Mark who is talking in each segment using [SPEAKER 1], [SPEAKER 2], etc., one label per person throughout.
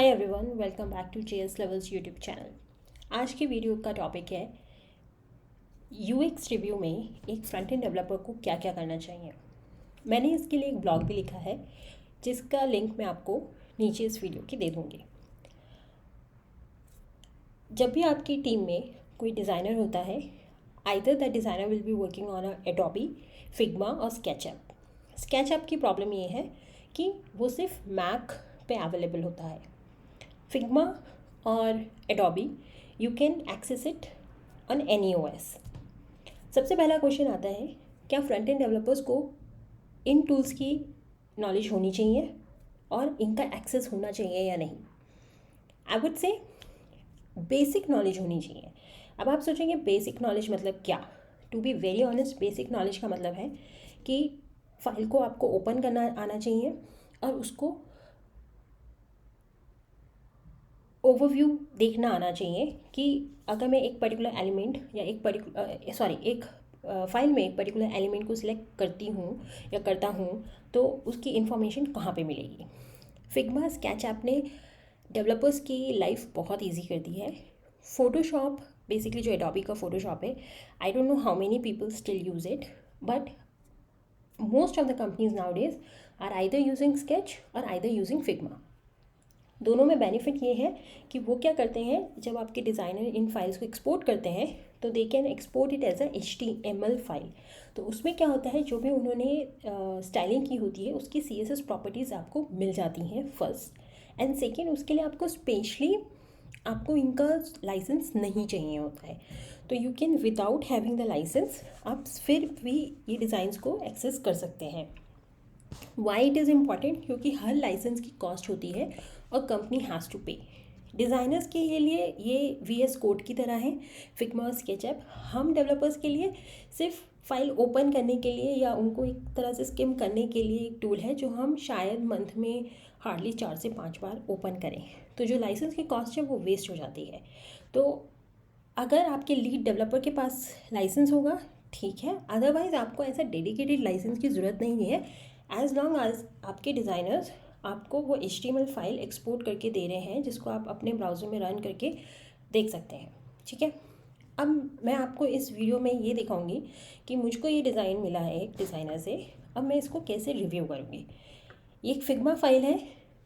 [SPEAKER 1] Hi everyone, welcome back to JS levels YouTube channel. आज की video का topic है यूएक्स रिव्यू में एक फ्रंट एंड डेवलपर को क्या क्या करना चाहिए। मैंने इसके लिए एक ब्लॉग भी लिखा है जिसका लिंक मैं आपको नीचे इस वीडियो की दे दूँगी। जब भी आपकी टीम में कोई डिज़ाइनर होता है, either the designer will be working on Adobe, Figma और स्केचअप। स्केचअप की प्रॉब्लम ये है कि वो सिर्फ मैक पे अवेलेबल होता है। फिग्मा और Adobe you can access it on any OS. सबसे पहला क्वेश्चन आता है, क्या फ्रंट एंड डेवलपर्स को इन टूल्स की नॉलेज होनी चाहिए और इनका एक्सेस होना चाहिए या नहीं। I would say basic knowledge होनी चाहिए। अब आप सोचेंगे बेसिक नॉलेज मतलब क्या। To be very honest, basic knowledge का मतलब है कि फाइल को आपको ओपन करना आना चाहिए और उसको ओवरव्यू देखना आना चाहिए कि अगर मैं एक पर्टिकुलर एलिमेंट या एक फाइल में एक पर्टिकुलर एलिमेंट को सिलेक्ट करती हूँ या करता हूँ तो उसकी इन्फॉर्मेशन कहाँ पे मिलेगी। फिग्मा स्केच ऐप ने डेवलपर्स की लाइफ बहुत इजी कर दी है। फ़ोटोशॉप बेसिकली जो एडोबी का फ़ोटोशॉप है, I don't know how many people still use it, but most of the companies nowadays are either using Sketch और आइदर यूजिंग फिग्मा। दोनों में बेनिफिट ये है कि वो क्या करते हैं, जब आपके डिज़ाइनर इन फाइल्स को एक्सपोर्ट करते हैं तो they can export it as a HTML file. तो उसमें क्या होता है, जो भी उन्होंने स्टाइलिंग की होती है उसकी CSS प्रॉपर्टीज़ आपको मिल जाती हैं फर्स्ट। एंड सेकेंड, उसके लिए आपको स्पेशली आपको इनका लाइसेंस नहीं चाहिए होता है। तो you can without having the licence आप फिर भी ये डिज़ाइंस को एक्सेस कर सकते हैं। वाई इट इज़ इम्पॉर्टेंट, क्योंकि हर लाइसेंस की कॉस्ट होती है और कंपनी हैज़ टू पे। डिज़ाइनर्स के लिए ये VS कोड की तरह है फिग्मा और स्केचअप। हम डेवलपर्स के लिए सिर्फ फाइल ओपन करने के लिए या उनको एक तरह से स्किम करने के लिए एक टूल है जो हम शायद मंथ में हार्डली 4 से 5 बार ओपन करें। तो जो लाइसेंस की कॉस्ट है वो वेस्ट हो जाती है। तो अगर आपके लीड डेवलपर के पास लाइसेंस होगा ठीक है, अदरवाइज़ आपको ऐसा डेडिकेटेड लाइसेंस की ज़रूरत नहीं है। एज लॉन्ग एज आपके डिज़ाइनर्स आपको वो HTML फाइल एक्सपोर्ट करके दे रहे हैं जिसको आप अपने ब्राउज़र में रन करके देख सकते हैं, ठीक है। अब मैं आपको इस वीडियो में ये दिखाऊंगी कि मुझको ये डिज़ाइन मिला है एक डिज़ाइनर से, अब मैं इसको कैसे रिव्यू करूँगी। ये एक फिग्मा फाइल है,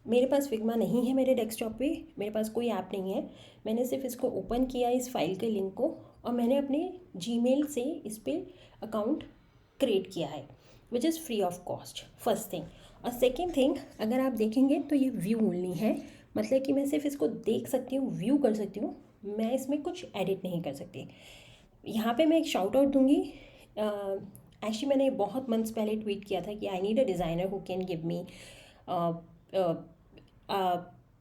[SPEAKER 1] मेरे पास फिग्मा नहीं है मेरे डेस्कटॉप पे, मेरे पास कोई ऐप नहीं है। मैंने सिर्फ इसको ओपन किया इस फाइल के लिंक को और मैंने अपने Gmail से इस पर अकाउंट क्रिएट किया है which is free of cost, first thing. और सेकेंड थिंग, अगर आप देखेंगे तो ये व्यू ओनली है, मतलब कि मैं सिर्फ इसको देख सकती हूँ, व्यू कर सकती हूँ, मैं इसमें कुछ एडिट नहीं कर सकती। यहाँ पे मैं एक शाउट आउट दूँगी। एक्चुअली मैंने बहुत मंथ्स पहले ट्वीट किया था कि I need a designer who can give me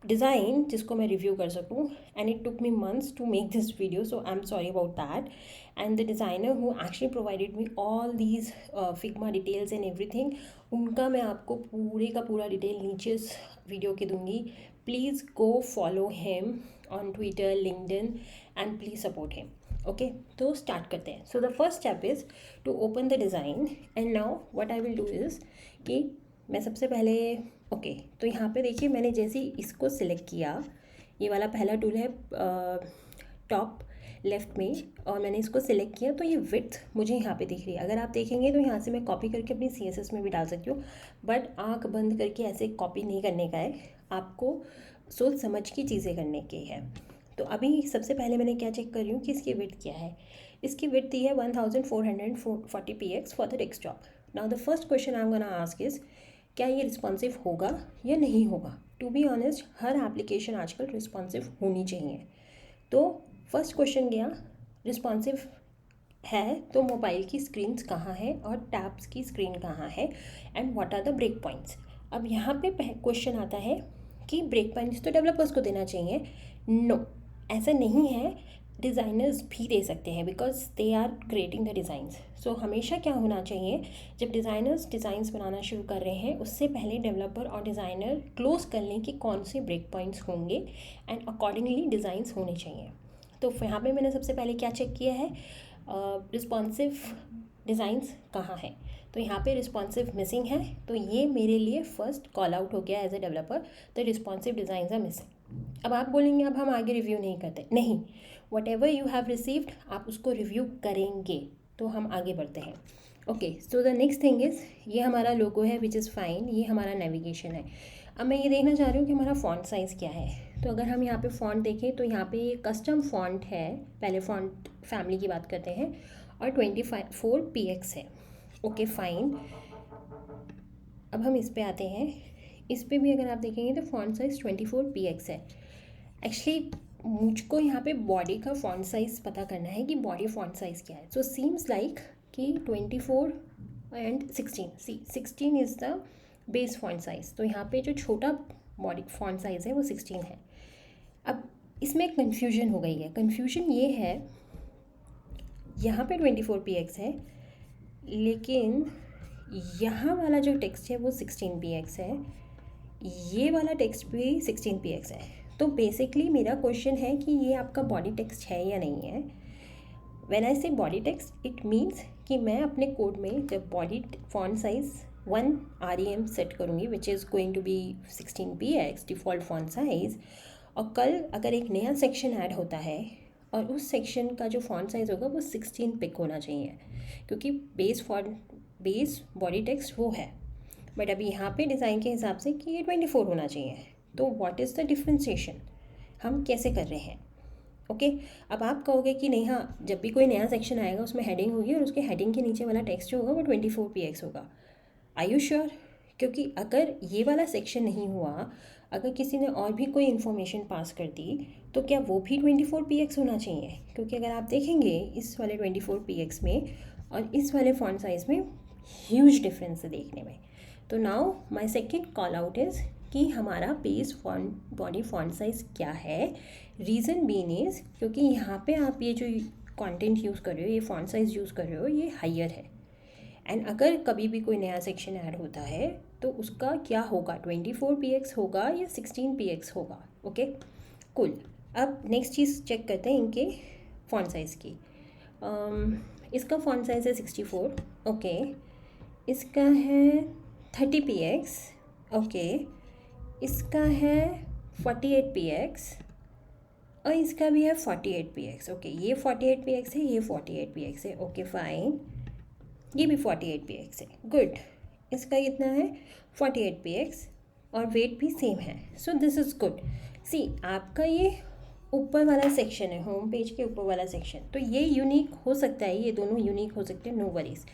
[SPEAKER 1] design जिसको मैं रिव्यू कर सकूँ, and it took me months to make this video, so I am sorry about that. And the designer who actually provided me all these Figma details and everything, उनका मैं आपको पूरे का पूरा डिटेल नीचे इस वीडियो के दूँगी। Please go follow him on Twitter, LinkedIn and please support him. Okay, तो स्टार्ट करते हैं। So the first step is to open the design and now what I will do is कि मैं सबसे पहले तो यहाँ पे देखिए मैंने जैसे ही इसको सिलेक्ट किया, ये वाला पहला टूल है टॉप लेफ़्ट में, और मैंने इसको सिलेक्ट किया तो ये विड्थ मुझे यहाँ पे दिख रही है। अगर आप देखेंगे तो यहाँ से मैं कॉपी करके अपनी CSS में भी डाल सकती हूँ, बट आँख बंद करके ऐसे कॉपी नहीं करने का है, आपको सोच समझ की चीज़ें करने की है। तो अभी सबसे पहले मैंने क्या चेक कर रही हूँ कि इसकी विड्थ क्या है। इसकी विड्थ दी है 1440 px for the desktop. Now the first question I am gonna ask is, क्या ये रिस्पॉन्सिव होगा या नहीं होगा। टू बी ऑनेस्ट, हर एप्लीकेशन आजकल रिस्पॉन्सिव होनी चाहिए। तो फर्स्ट क्वेश्चन गया, रिस्पॉन्सिव है तो मोबाइल की स्क्रीन्स कहाँ है और टैब्स की स्क्रीन कहाँ है, and what are the breakpoints. अब यहाँ पे क्वेश्चन आता है कि ब्रेक पॉइंट्स तो डेवलपर्स को देना चाहिए। नो, ऐसा नहीं है, डिज़ाइनर्स भी दे सकते हैं because they are creating the designs. So हमेशा क्या होना चाहिए, जब डिज़ाइनर्स डिज़ाइंस बनाना शुरू कर रहे हैं उससे पहले डेवलपर और डिज़ाइनर क्लोज कर लें कि कौन से ब्रेक पॉइंट्स होंगे एंड अकॉर्डिंगली डिज़ाइंस होने चाहिए। तो यहाँ पे मैंने सबसे पहले क्या चेक किया है, रिस्पॉन्सिव डिज़ाइंस कहाँ है। तो यहाँ पे रिस्पॉन्सिव मिसिंग है, तो ये मेरे लिए फर्स्ट कॉल आउट हो गया as a developer, the responsive designs are missing. अब आप बोलेंगे अब हम आगे रिव्यू नहीं करते, नहीं, what ever you have received आप उसको रिव्यू करेंगे। तो हम आगे बढ़ते हैं। Okay, so the next thing is, ये हमारा लोगो है विच इज़ फाइन, ये हमारा नेविगेशन है। अब मैं ये देखना चाह रही हूँ कि हमारा फ़ॉन्ट साइज़ क्या है। तो अगर हम यहाँ पे फ़ॉन्ट देखें तो यहाँ पे ये कस्टम फ़ॉन्ट है, पहले फ़ॉन्ट फैमिली की बात करते हैं, और 24 px है। ओके फाइन, अब हम इस पे आते हैं। इस पे भी अगर आप देखेंगे तो फ़ॉन्ट साइज़ 24 px है। एक्चुअली मुझको यहाँ पे बॉडी का फ़ॉन्ट साइज़ पता करना है कि बॉडी फ़ॉन्ट साइज़ क्या है। सो सीम्स लाइक कि 24 and 16, see 16 is the base font size. तो यहाँ पे जो छोटा बॉडी फ़ॉन्ट साइज़ है वो 16 है। अब इसमें कन्फ्यूजन हो गई है। कन्फ्यूजन ये है, यहाँ पे 24 px है, लेकिन यहाँ वाला जो टेक्स्ट है वो 16 px है, ये वाला टेक्स्ट भी 16 px है। तो बेसिकली मेरा क्वेश्चन है कि ये आपका बॉडी टेक्स्ट है या नहीं है। व्हेन आई से बॉडी टेक्स्ट इट मीन्स कि मैं अपने कोड में जब body font size 1 rem set करूँगी which is going to be 16 px default font size, और कल अगर एक नया सेक्शन ऐड होता है और उस सेक्शन का जो फॉन्ट साइज़ होगा वो 16 पिक होना चाहिए, क्योंकि बेस बॉडी टेक्स्ट वो है। बट अभी यहाँ पे डिज़ाइन के हिसाब से कि ये 24 होना चाहिए। तो व्हाट इज़ द डिफ्रेंसिएशन, हम कैसे कर रहे हैं? ओके अब आप कहोगे कि नहीं, हाँ जब भी कोई नया सेक्शन आएगा उसमें हेडिंग होगी और उसके हेडिंग के नीचे वाला टेक्स्ट जो होगा वो 24 px होगा। आई यू श्योर? क्योंकि अगर ये वाला सेक्शन नहीं हुआ, अगर किसी ने और भी कोई इन्फॉर्मेशन पास कर दी तो क्या वो भी 24 px होना चाहिए? क्योंकि अगर आप देखेंगे इस वाले 24 px में और इस वाले फॉन्ट साइज़ में ह्यूज डिफरेंस है देखने में। तो now my second call out is कि हमारा base font body font size क्या है। रीज़न बीन इज़ क्योंकि यहाँ पे आप ये जो कंटेंट यूज़ कर रहे हो, ये फॉन्ट साइज़ यूज़ कर रहे हो, ये हायर है। एंड अगर कभी भी कोई नया सेक्शन ऐड होता है तो उसका क्या होगा, 24 px होगा या 16 px होगा। Okay cool. अब नेक्स्ट चीज़ चेक करते हैं इनके फॉन्ट साइज़ की। इसका फॉन्ट साइज़ है 64। ओके, इसका है 30 px। ओके, इसका है 48 px और इसका भी है 48 px। ओके, ये 48 px है, ये 48 px है। ओके फाइन, ये भी 48 px है। गुड, इसका कितना है 48 px और वेट भी सेम है। So this is good. See आपका ये ऊपर वाला सेक्शन है, होम पेज के ऊपर वाला सेक्शन, तो ये यूनिक हो सकता है, ये दोनों यूनिक हो सकते हैं, नो वरीज़।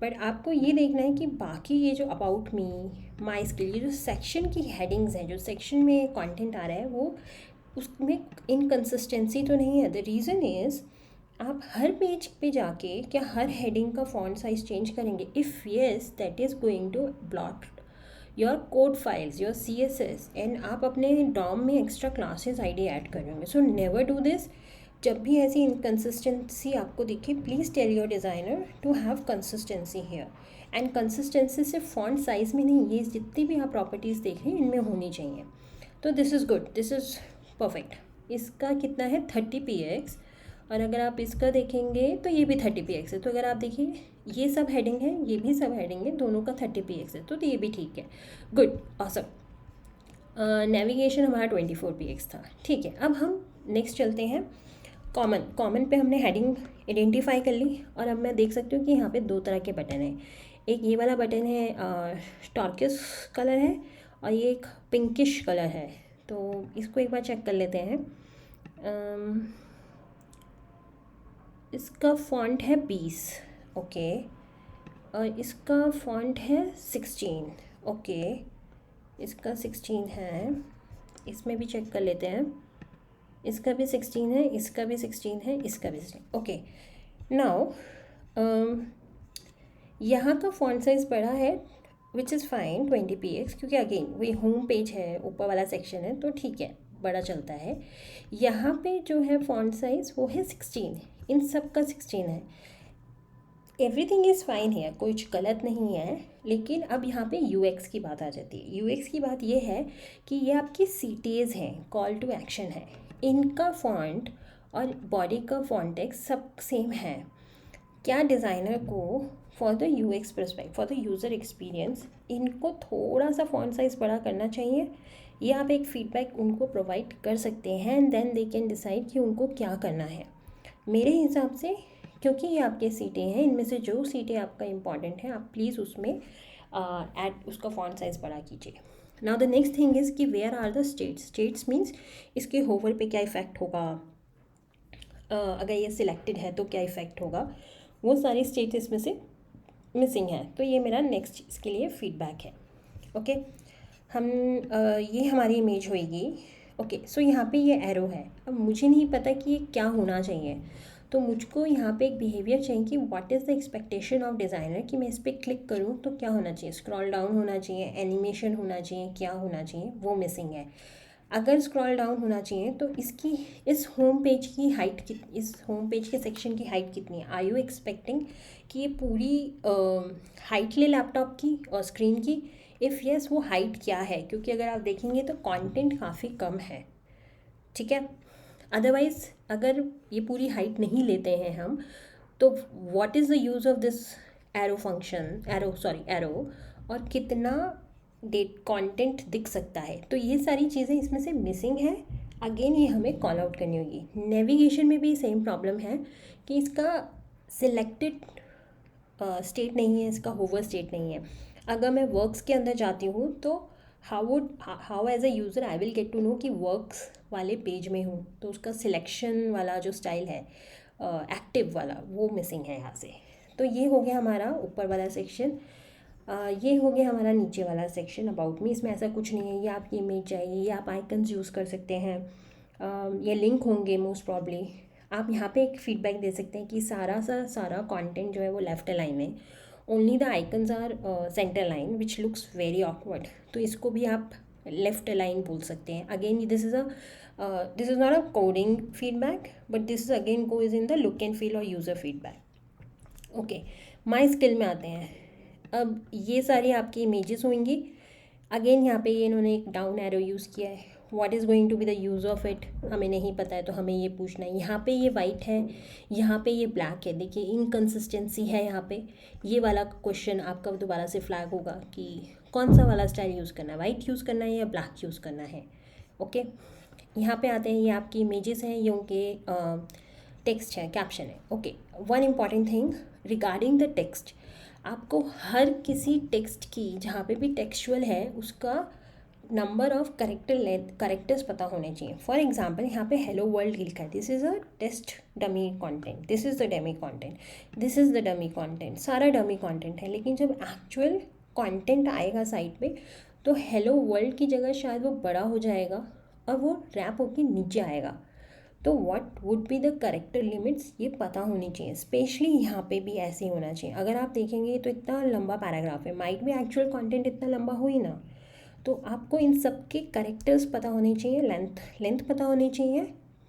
[SPEAKER 1] बट आपको ये देखना है कि बाकी ये जो अबाउट मी, माई स्किल, ये जो सेक्शन की हेडिंग्स हैं, जो सेक्शन में कंटेंट आ रहा है वो उसमें इनकन्सिस्टेंसी तो नहीं है। द रीज़न इज़ आप हर पेज पे जाके क्या हर हेडिंग का फॉन्ट साइज चेंज करेंगे? If yes, that is going to block your code files, your CSS, and आप अपने डॉम में एक्स्ट्रा क्लासेस ID ऐड करेंगे। So never do this. जब भी ऐसी इनकन्सिस्टेंसी आपको दिखे, please tell your designer to have consistency here. And consistency सिर्फ फॉन्ट साइज़ में नहीं, ये जितनी भी आप प्रॉपर्टीज़ देख रहे हैं इनमें होनी चाहिए। तो this is good, this is perfect. इसका कितना है 30 px, और अगर आप इसका देखेंगे तो ये भी 30 px है। तो अगर आप देखिए ये सब हेडिंग है, ये भी सब हेडिंग है, दोनों का 30 px है, तो ये भी ठीक है। Good, awesome. नेविगेशन हमारा 24 px था, ठीक है। अब हम नेक्स्ट चलते हैं कॉमन पे हमने हेडिंग आइडेंटिफाई कर ली, और अब मैं देख सकती हूँ कि यहाँ पे दो तरह के बटन हैं। एक ये वाला बटन है, टॉर्किश कलर है, और ये एक पिंकिश कलर है। तो इसको एक बार चेक कर लेते हैं। इसका फॉन्ट है 20। ओके, और इसका फॉन्ट है 16। ओके, इसका 16 है, इसमें भी चेक कर लेते हैं। इसका भी 16 है, इसका भी 16 है, इसका भी 16। ओके, नाउ यहाँ का फॉन्ट साइज़ बड़ा है विच इज़ फाइन 20 px, क्योंकि अगेन वही होम पेज है, ऊपर वाला सेक्शन है, तो ठीक है, बड़ा चलता है। यहाँ पे जो है फॉन्ट साइज़ वो है 16, इन सब का 16 है। एवरीथिंग इज़ फाइन है, कुछ गलत नहीं है। लेकिन अब यहाँ पे UX की बात आ जाती है। UX की बात ये है कि ये आपकी CTAs हैं, कॉल टू एक्शन है, इनका फॉन्ट और बॉडी का फॉन्ट टेक्स्ट सब सेम है। क्या डिज़ाइनर को for the UX perspective, for the user experience, इनको थोड़ा सा फॉन्ट साइज़ बड़ा करना चाहिए ये आप एक फीडबैक उनको प्रोवाइड कर सकते हैं and then they can decide कि उनको क्या करना है। मेरे हिसाब से क्योंकि ये आपके सीटें हैं, इनमें से जो सीटें आपका इम्पॉर्टेंट है आप प्लीज़ उसमें ऐड उसका फॉन्ट साइज़ बड़ा कीजिए। Now the next thing is कि where are the states. States means इसके होवर पे क्या इफ़ेक्ट होगा, अगर ये सिलेक्टेड है तो क्या इफ़ेक्ट होगा, वो सारी स्टेट्स इसमें से मिसिंग है। तो ये मेरा नेक्स्ट इसके लिए फीडबैक है। ओके हम ये हमारी इमेज होएगी। ओके सो यहाँ पे ये एरो है। अब मुझे नहीं पता कि ये क्या होना चाहिए, तो मुझको यहाँ पे एक बिहेवियर चाहिए कि what is the expectation of designer, कि मैं इस पर क्लिक करूँ तो क्या होना चाहिए, स्क्रॉल डाउन होना चाहिए, एनिमेशन होना चाहिए, क्या होना चाहिए, वो मिसिंग है। अगर स्क्रॉल डाउन होना चाहिए तो इसकी इस होम पेज की हाइट इस होम पेज के सेक्शन की हाइट कितनी है। आर यू एक्सपेक्टिंग कि ये पूरी हाइट ले लैपटॉप की और स्क्रीन की, इफ़ यस वो हाइट क्या है, क्योंकि अगर आप देखेंगे तो कंटेंट काफ़ी कम है, ठीक है। अदरवाइज़ अगर ये पूरी हाइट नहीं लेते हैं हम, तो what is the use of this arrow, और कितना डेट कंटेंट दिख सकता है। तो ये सारी चीज़ें इसमें से मिसिंग है। अगेन ये हमें कॉल आउट करनी होगी। नेविगेशन में भी सेम प्रॉब्लम है कि इसका सिलेक्टेड स्टेट नहीं है, इसका होवर स्टेट नहीं है। अगर मैं वर्क्स के अंदर जाती हूँ तो how as a user I will get to know कि वर्क्स वाले पेज में हूँ, तो उसका सिलेक्शन वाला जो स्टाइल है एक्टिव वाला, वो मिसिंग है यहाँ से। तो ये हो गया हमारा ऊपर वाला सेक्शन। ये हो गया हमारा नीचे वाला सेक्शन अबाउट मी। इसमें ऐसा कुछ नहीं है, ये आपकी इमेज चाहिए, ये आप आइकन्स यूज़ कर सकते हैं, ये लिंक होंगे मोस्ट प्रॉब्ली। आप यहाँ पे एक फीडबैक दे सकते हैं कि सारा कंटेंट जो है वो लेफ्ट अलाइन है, only the icons are center line which looks very awkward. तो इसको भी आप लेफ्ट अलाइन बोल सकते हैं। Again this is not a coding feedback, but this is again goes in the look and feel और user feedback. Okay my skill में आते हैं। अब ये सारी आपकी इमेजेस होंगी। अगेन यहाँ पे ये इन्होंने एक डाउन एरो यूज़ किया है। What is going to be the use of it, हमें नहीं पता है, तो हमें ये पूछना है। यहाँ पे ये वाइट है, यहाँ पे ये ब्लैक है, देखिए इनकन्सिस्टेंसी है यहाँ पे। ये वाला क्वेश्चन आपका दोबारा से फ्लैग होगा कि कौन सा वाला स्टाइल यूज़ करना है, वाइट यूज़ करना है या ब्लैक यूज़ करना है। ओके यहाँ पे आते हैं, ये आपकी इमेजेस हैं, ये उनके टेक्स्ट है, कैप्शन है। Okay one important thing regarding the text, आपको हर किसी टेक्स्ट की जहाँ पे भी टेक्सचुअल है उसका नंबर ऑफ करेक्टर्स पता होने चाहिए। फॉर एग्जाम्पल यहाँ पे हेलो वर्ल्ड लिखा है, this is a test dummy content, this is the dummy content, this is the dummy content, सारा डमी कॉन्टेंट है। लेकिन जब एक्चुअल कॉन्टेंट आएगा साइट पे तो हेलो वर्ल्ड की जगह शायद वो बड़ा हो जाएगा और वो रैप होकर नीचे आएगा। तो what would be the character limits, ये पता होनी चाहिए। स्पेशली यहाँ पे भी ऐसे ही होना चाहिए। अगर आप देखेंगे तो इतना लंबा पैराग्राफ है, माइट भी एक्चुअल कंटेंट इतना लंबा हो ही ना, तो आपको इन सब के करेक्टर्स पता होने चाहिए, लेंथ पता होनी चाहिए।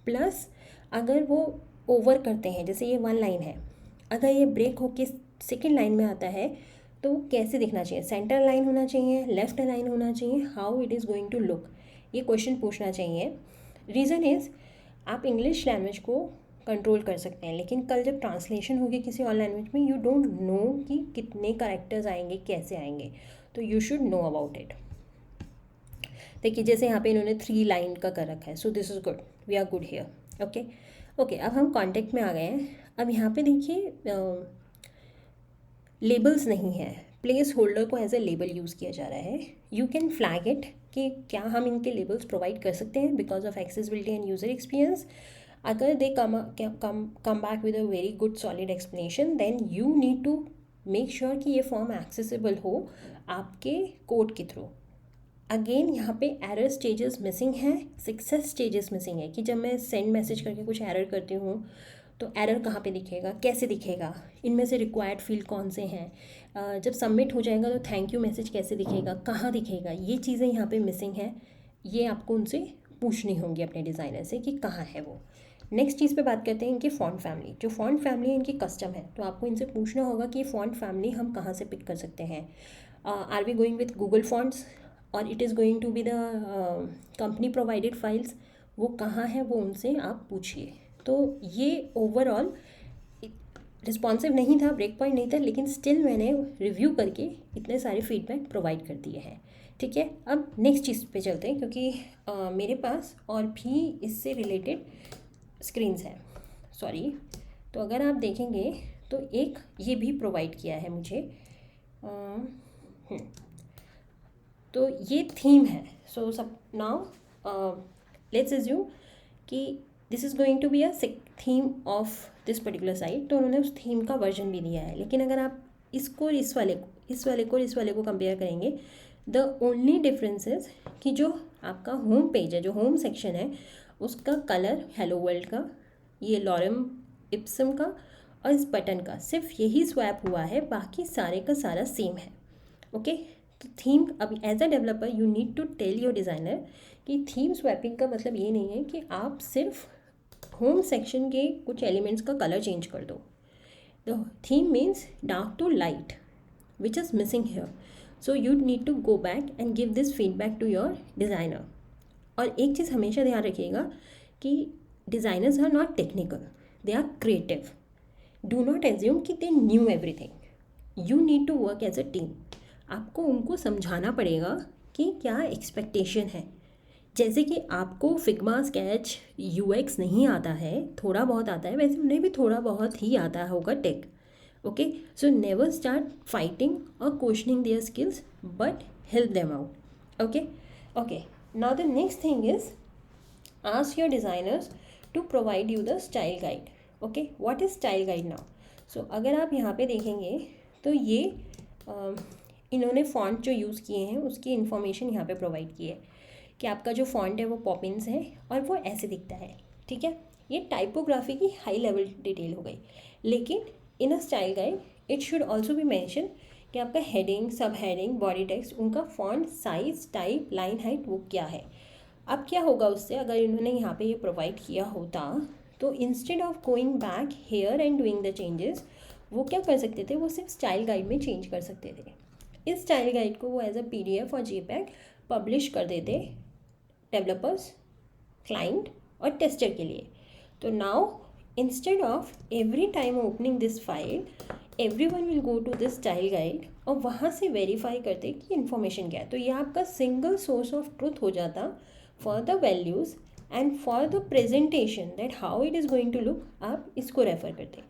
[SPEAKER 1] प्लस अगर वो ओवर करते हैं, जैसे ये वन लाइन है, अगर ये ब्रेक होके सेकेंड लाइन में आता है तो वो कैसे दिखना चाहिए, सेंटर लाइन होना चाहिए, लेफ्ट लाइन होना चाहिए, how it is going to look, ये क्वेश्चन पूछना चाहिए। रीज़न इज़ आप इंग्लिश लैंग्वेज को कंट्रोल कर सकते हैं, लेकिन कल जब ट्रांसलेशन होगी किसी और लैंग्वेज में, यू डोंट नो कि कितने करेक्टर्स आएंगे, कैसे आएंगे, तो you should know about it. देखिए जैसे यहाँ पे इन्होंने 3 लाइन का कर रखा है, so this is good, we are good here. Okay अब हम कॉन्टेक्ट में आ गए हैं। अब यहाँ पे देखिए लेबल्स नहीं है, प्लेस होल्डर को एज ए लेबल यूज़ किया जा रहा है। यू कैन फ्लैग इट कि क्या हम इनके लेबल्स प्रोवाइड कर सकते हैं because of accessibility and user experience. अगर they come back with a very good solid explanation, then you need to make sure कि ये फॉर्म एक्सेसिबल हो आपके कोड के थ्रू। अगेन यहाँ पे एरर स्टेजेस मिसिंग हैं, सक्सेस स्टेजेस मिसिंग है कि जब मैं सेंड मैसेज करके कुछ एरर करती हूँ तो एरर कहाँ पे दिखेगा, कैसे दिखेगा, इनमें से रिक्वायर्ड फील्ड कौन से हैं, जब सबमिट हो जाएगा तो थैंक यू मैसेज कैसे दिखेगा, कहाँ दिखेगा, ये चीज़ें यहाँ पे मिसिंग हैं। ये आपको उनसे पूछनी होंगी अपने डिज़ाइनर से कि कहाँ है वो। नेक्स्ट चीज़ पे बात करते हैं इनकी फ़ॉन्ट फैमिली। जो फ़ॉन्ट फैमिली इनकी कस्टम है, तो आपको इनसे पूछना होगा कि फ़ॉन्ट फैमिली हम कहाँ से पिक कर सकते हैं। Are we going with Google fonts और it is going to be the company provided files, वो कहाँ है वो उनसे आप पूछिए। तो ये ओवरऑल रिस्पॉन्सिव नहीं था, ब्रेक पॉइंट नहीं था, लेकिन स्टिल मैंने रिव्यू करके इतने सारे फीडबैक प्रोवाइड कर दिए हैं। ठीक है, अब नेक्स्ट चीज़ पे चलते हैं, क्योंकि मेरे पास और भी इससे रिलेटेड स्क्रीन्स हैं, सॉरी। तो अगर आप देखेंगे तो एक ये भी प्रोवाइड किया है मुझे, तो ये थीम है। सो सब नाउ लेट्स अज्यूम कि this is going to be a theme of this particular site, तो उन्होंने उस थीम का वर्जन भी दिया है। लेकिन अगर आप इसको इस वाले को कंपेयर करेंगे, द ओनली डिफरेंस इज कि जो आपका होम पेज है, जो होम सेक्शन है, उसका कलर हेलो वर्ल्ड का, ये लॉरम इप्सम का और इस बटन का सिर्फ यही स्वैप हुआ है, बाकी सारे का सारा सेम है। ओके, तो थीम, अब as a developer you need to tell your designer कि थीम स्वैपिंग का मतलब ये नहीं है कि आप सिर्फ होम सेक्शन के कुछ एलिमेंट्स का कलर चेंज कर दो। The theme means dark to light which is missing here, so you need to go back and give this feedback to your designer. और एक चीज़ हमेशा ध्यान रखिएगा कि designers are not technical, they are creative. Do not assume कि they knew everything, you need to work as a team. आपको उनको समझाना पड़ेगा कि क्या एक्सपेक्टेशन है। जैसे कि आपको फिग्मा, स्केच, यूएक्स नहीं आता है, थोड़ा बहुत आता है, वैसे उन्हें भी थोड़ा बहुत ही आता होगा tech. Okay, so never start fighting और questioning their skills, but help them out. Okay okay, now the next thing is ask your designers to provide you the style guide. Okay, what is style guide now? So अगर आप यहाँ पे देखेंगे तो ये इन्होंने font जो use किए हैं उसकी इन्फॉर्मेशन यहाँ पे प्रोवाइड की है कि आपका जो फॉन्ट है वो पॉपिन्स है और वो ऐसे दिखता है। ठीक है, ये टाइपोग्राफी की हाई लेवल डिटेल हो गई। लेकिन in a style guide it should also be mention कि आपका heading, subheading, body text, उनका font size, type, line height वो क्या है। अब क्या होगा उससे, अगर इन्होंने यहाँ पे ये प्रोवाइड किया होता तो instead of going back here and doing the changes, वो क्या कर सकते थे, वो सिर्फ स्टाइल गाइड में चेंज कर सकते थे। इस स्टाइल गाइड को वो एज अ PDF और JPEG पब्लिश कर देते डेवलपर्स, क्लाइंट और टेस्टर के लिए। तो now instead of every time opening this file, everyone will go to this style guide और वहाँ से वेरीफाई करते कि इन्फॉर्मेशन क्या है। तो ये आपका सिंगल सोर्स ऑफ ट्रूथ हो जाता for the values and for the presentation, that how it is going to look, आप इसको रेफ़र करते।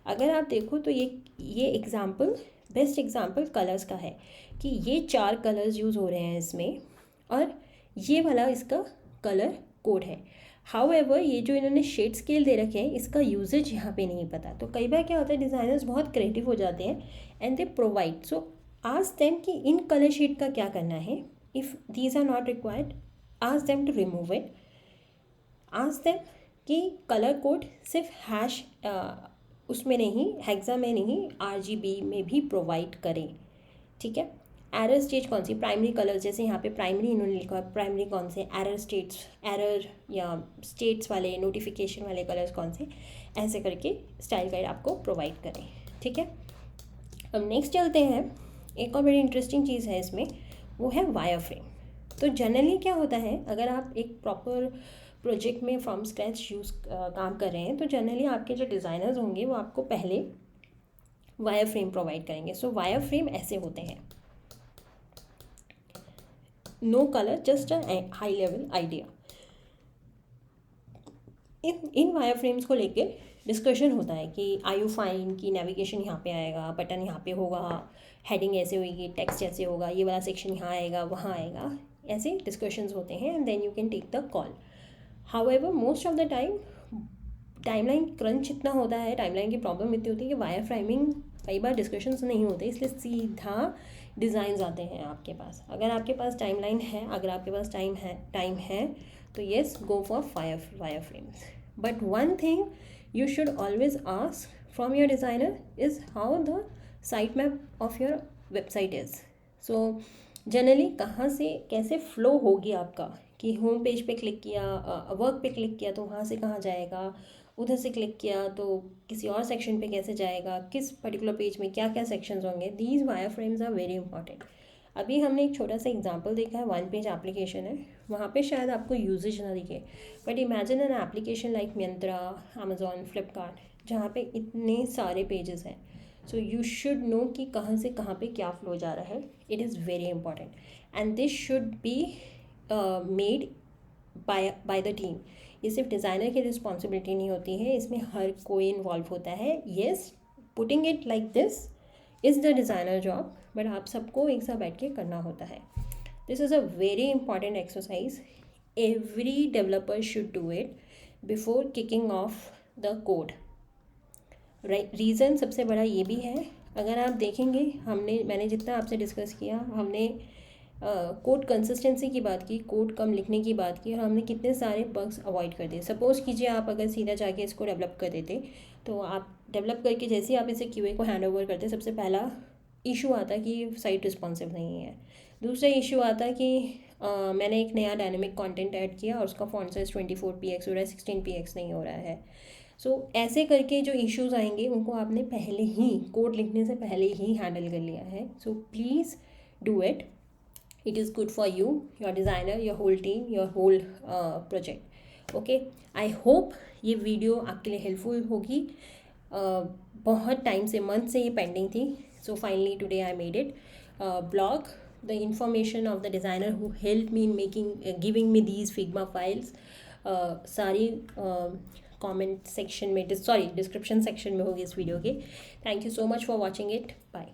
[SPEAKER 1] अगर आप देखो तो ये एग्ज़ाम्पल, बेस्ट एग्ज़ाम्पल कलर्स का है कि ये 4 कलर्स यूज़ हो रहे हैं इसमें और ये वाला इसका कलर कोड है। हाउएवर ये जो इन्होंने शेड स्केल दे रखे हैं इसका यूजेज यहाँ पे नहीं पता। तो कई बार क्या होता है, डिज़ाइनर्स बहुत क्रिएटिव हो जाते हैं and they provide. So ask them कि इन कलर शेड का क्या करना है। If these are not required, ask them to remove it. Ask them कि कलर कोड सिर्फ हैश उसमें नहीं, हेक्सा में नहीं, RGB में भी प्रोवाइड करें। ठीक है, एरर स्टेज कौन सी, प्राइमरी कलर, जैसे यहाँ पे प्राइमरी इन्होंने लिखा है, प्राइमरी कौन से, एरर स्टेट्स, एरर या स्टेट्स वाले, नोटिफिकेशन वाले कलर्स कौन से, ऐसे करके स्टाइल गाइड आपको प्रोवाइड करें। ठीक है, अब नेक्स्ट चलते हैं। एक और बड़ी इंटरेस्टिंग चीज़ है इसमें, वो है वायर फ्रेम। तो जनरली क्या होता है, अगर आप एक प्रॉपर प्रोजेक्ट में फ्रॉम स्क्रैच काम कर रहे हैं तो जनरली आपके जो डिज़ाइनर्स होंगे वो आपको पहले वायर फ्रेम प्रोवाइड करेंगे। सो वायर फ्रेम ऐसे होते हैं, no colour, just a high level idea. इन वायर फ्रेम्स को लेके डिस्कशन होता है कि आर यू फाइन, कि नेविगेशन यहाँ पे आएगा, बटन यहाँ पे होगा, हेडिंग ऐसे होगी, टेक्स्ट ऐसे होगा, ये वाला सेक्शन यहाँ आएगा, वहाँ आएगा, ऐसे डिस्कशंस होते हैं and then you can take the call. However most of the time timeline crunch इतना होता है, टाइमलाइन की प्रॉब्लम इतनी होती है कि वायर फ्रेमिंग कई बार डिस्कशंस नहीं होते, इसलिए सीधा डिज़ाइंस आते हैं आपके पास। अगर आपके पास टाइमलाइन है, अगर आपके पास टाइम है तो yes, go for wire frames. But one thing you should always ask from your designer is how the sitemap of your website is. So generally कहाँ से कैसे फ्लो होगी आपका, कि होम पेज पे क्लिक किया, वर्क पे क्लिक किया तो वहाँ से कहाँ जाएगा, उधर से क्लिक किया तो किसी और सेक्शन पे कैसे जाएगा, किस पर्टिकुलर पेज में क्या क्या सेक्शंस होंगे। These wireframes are very important. अभी हमने एक छोटा सा एग्जांपल देखा है, 1 पेज एप्लीकेशन है, वहाँ पे शायद आपको यूजेज ना दिखे, but imagine an application like Myntra, Amazon, Flipkart, जहाँ पे इतने सारे पेजेस हैं। सो यू शुड नो कि कहाँ से कहाँ पे क्या फ्लो जा रहा है। It is very important and this should be made by the team. ये सिर्फ डिज़ाइनर की रिस्पॉन्सिबिलिटी नहीं होती है, इसमें हर कोई इन्वॉल्व होता है। Yes, putting it like this is the designer job, but आप सबको एक साथ बैठ के करना होता है। This is a very important exercise, every developer should do it before kicking off the code. Reason सबसे बड़ा ये भी है, अगर आप देखेंगे मैंने जितना आपसे डिस्कस किया, हमने कोड कंसिस्टेंसी की बात की, कोड कम लिखने की बात की, और हमने कितने सारे बग्स अवॉइड कर दिए। सपोज़ कीजिए आप अगर सीधा जाके इसको डेवलप कर देते, तो आप डेवलप करके जैसे ही आप इसे क्यूए को हैंड ओवर करते, सबसे पहला इशू आता कि साइट रिस्पॉन्सिव नहीं है। दूसरा इशू आता कि मैंने एक नया डायनेमिक कंटेंट ऐड किया और उसका फॉन्ट साइज 24 px हो रहा है, 16 px नहीं हो रहा है। सो ऐसे करके जो इश्यूज आएंगे उनको आपने पहले ही कोड लिखने से पहले ही हैंडल कर लिया है। So please do it, it is good for you, your designer, your whole team, your whole project. Okay, I hope ये वीडियो आपके लिए हेल्पफुल होगी। बहुत टाइम से, मंथ से ये पेंडिंग थी, so finally today I made it blog the information of the designer who help me in making giving me these Figma files. सारी कमेंट सेक्शन में, डिस्क्रिप्शन सेक्शन में होगी इस वीडियो के। Thank you so much for watching it, bye.